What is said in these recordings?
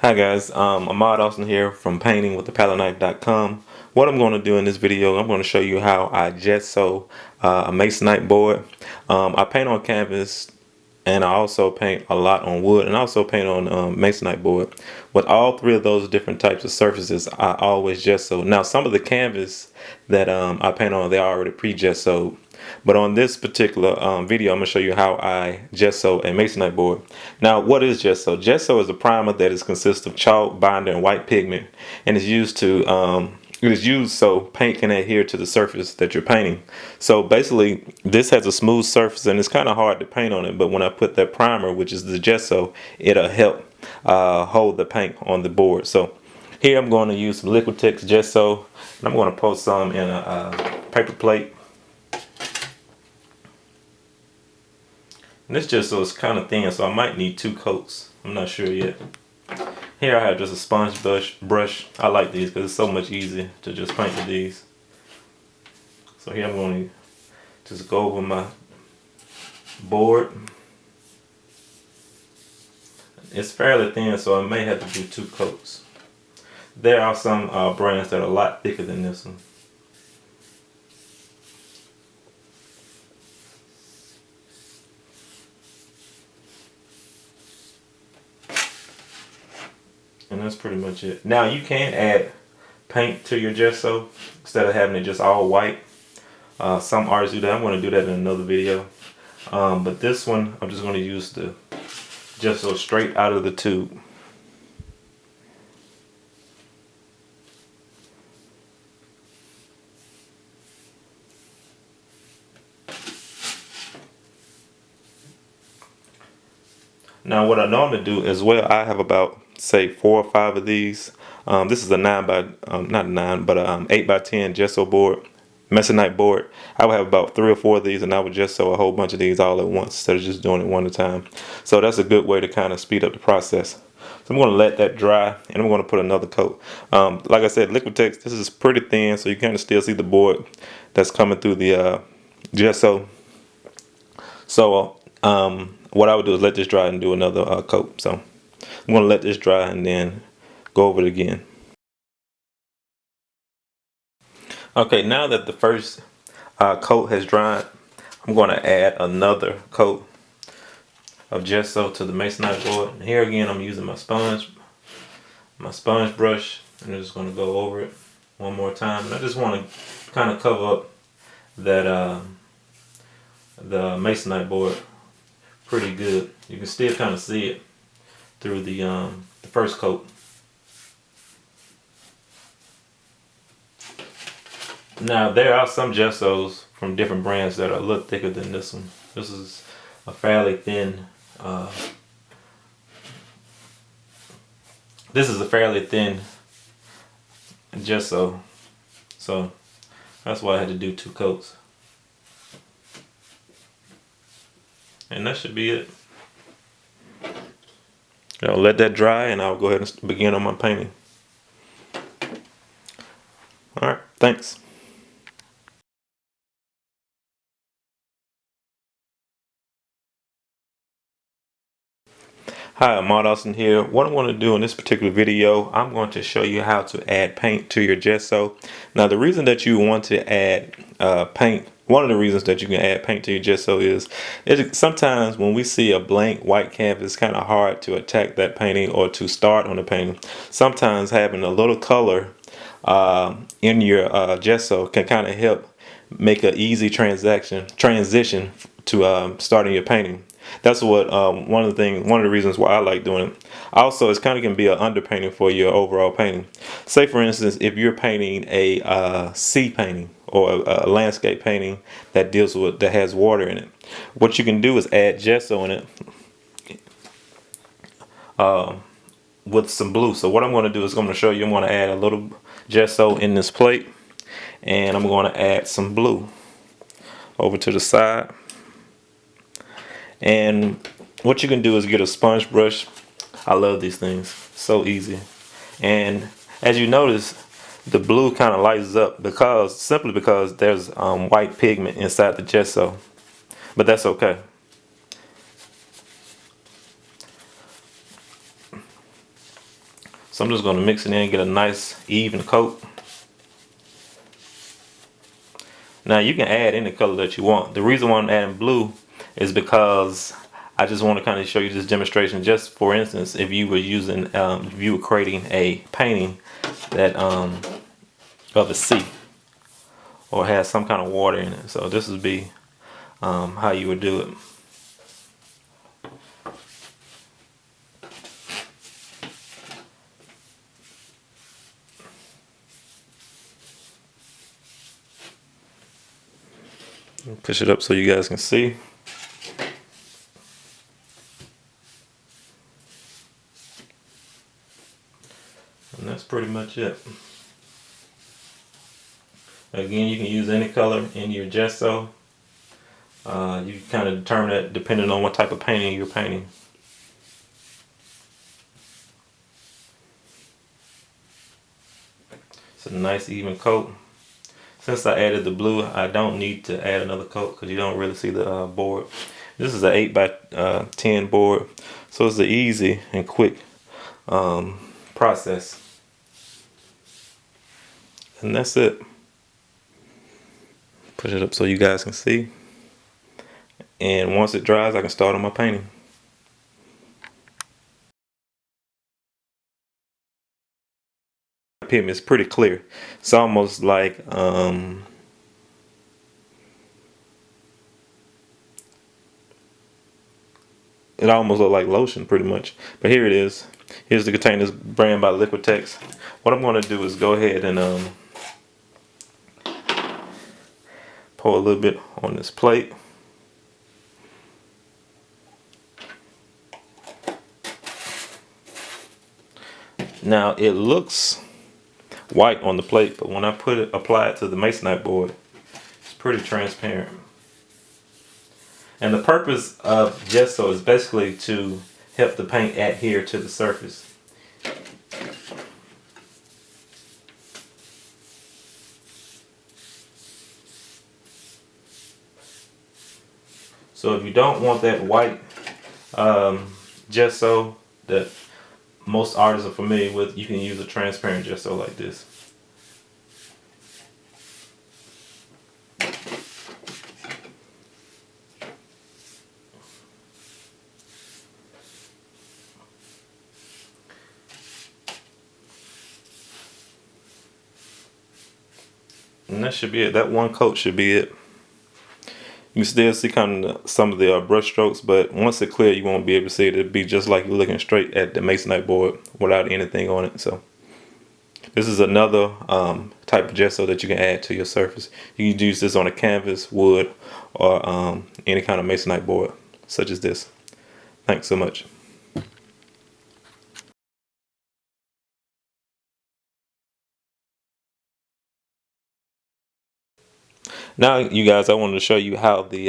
Hi guys, Ahmad Austin here from paintingwiththepaletknife.com. What I'm going to do in this video, I'm going to show you how I gesso a masonite board. I paint on canvas and I also paint a lot on wood and I also paint on masonite board. With all three of those different types of surfaces, I always gesso. Now some of the canvas that I paint on, they're already pre-gessoed. But on this particular video, I'm going to show you how I gesso a masonite board. Now, what is gesso? Gesso is a primer that is consists of chalk, binder, and white pigment, and is used to it is used so paint can adhere to the surface that you're painting. So basically, this has a smooth surface, and it's kind of hard to paint on it. But when I put that primer, which is the gesso, it'll help hold the paint on the board. So here I'm going to use some Liquitex gesso, and I'm going to post some in a paper plate. And this gesso is kind of thin, so I might need 2 coats. I'm not sure yet. Here I have just a sponge brush. I like these because it's so much easier to just paint with these. So here I'm going to just go over my board. It's fairly thin, so I may have to do 2 coats. There are some brands that are a lot thicker than this one. And that's pretty much it. Now you can add paint to your gesso instead of having it just all white. Some artists do that. I'm going to do that in another video. But this one, I'm just going to use the gesso straight out of the tube. Now what I normally do as well, I have about say 4 or 5 of these. This is a 9 by not 9 but 8 by 10 gesso board, masonite board. I would have about 3 or 4 of these, and I would gesso a whole bunch of these all at once instead of just doing it one at a time. So that's a good way to kind of speed up the process. So I'm going to let that dry, and I'm going to put another coat. Like I said, Liquitex, this is pretty thin, so you kind of still see the board that's coming through the gesso. So what I would do is let this dry and do another coat. So I'm going to let this dry and then go over it again. Okay, now that the first coat has dried, I'm going to add another coat of gesso to the masonite board. And here again, I'm using my sponge brush, and I'm just going to go over it one more time. And I just want to kind of cover up that the masonite board pretty good. You can still kind of see it through the first coat. Now there are some gessos from different brands that are a little thicker than this one. This is a fairly thin gesso, so that's why I had to do 2 coats. And that should be it. I'll let that dry and I'll go ahead and begin on my painting. Alright, thanks. Hi, Ahmad Austin here. What I'm going to do in this particular video, I'm going to show you how to add paint to your gesso. Now the reason that you want to add paint, one of the reasons that you can add paint to your gesso is sometimes when we see a blank white canvas, it's kind of hard to attack that painting or to start on the painting. Sometimes having a little color in your gesso can kind of help make an easy transition to starting your painting. That's what one of the reasons why I like doing it. Also, it's kind of can be an underpainting for your overall painting. Say for instance, if you're painting a sea painting or a landscape painting that has water in it, what you can do is add gesso in it with some blue. So what I'm going to do is I'm going to show you. I'm going to add a little gesso in this plate, and I'm going to add some blue over to the side. And what you can do is get a sponge brush. I love these things, so easy. And as you notice, the blue kind of lights up simply because there's white pigment inside the gesso, but that's okay. So I'm just going to mix it in and get a nice even coat. Now you can add any color that you want. The reason why I'm adding blue is because I just want to kind of show you this demonstration. Just for instance, if you were using, if you were creating a painting that of a sea or has some kind of water in it. So this would be how you would do it. Push it up so you guys can see. And that's pretty much it. Again, you can use any color in your gesso. You kind of determine that depending on what type of painting you're painting. It's a nice even coat. Since I added the blue, I don't need to add another coat because you don't really see the board. This is an 8x10 board, so it's an easy and quick process. And that's it. Push it up so you guys can see. And once it dries, I can start on my painting. Pigment is pretty clear. It's almost like it almost looks like lotion pretty much. But here it is. Here's the container, brand by Liquitex. What I'm going to do is go ahead and pour a little bit on this plate. Now it looks white on the plate, but when I apply it to the masonite board, it's pretty transparent. And the purpose of gesso is basically to help the paint adhere to the surface. So if you don't want that white gesso that most artists are familiar with, you can use a transparent gesso like this. And that should be it. That one coat should be it. You can still see kind of some of the brush strokes, but once it clear, you won't be able to see it. It'll be just like you're looking straight at the masonite board without anything on it. So this is another type of gesso that you can add to your surface. You can use this on a canvas, wood, or any kind of masonite board, such as this. Thanks so much. Now, you guys, I wanted to show you how the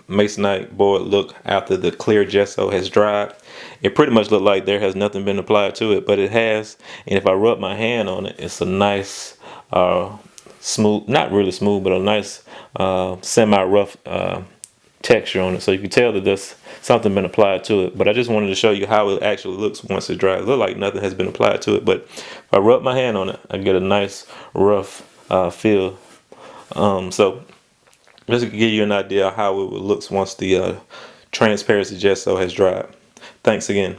masonite board look after the clear gesso has dried. It pretty much looked like there has nothing been applied to it, but it has. And if I rub my hand on it, it's a nice smooth, not really smooth, but a nice semi-rough texture on it. So you can tell that there's something been applied to it. But I just wanted to show you how it actually looks once it dries. It looks like nothing has been applied to it, but if I rub my hand on it, I get a nice rough feel. So just to give you an idea of how it looks once the transparency gesso has dried. Thanks again.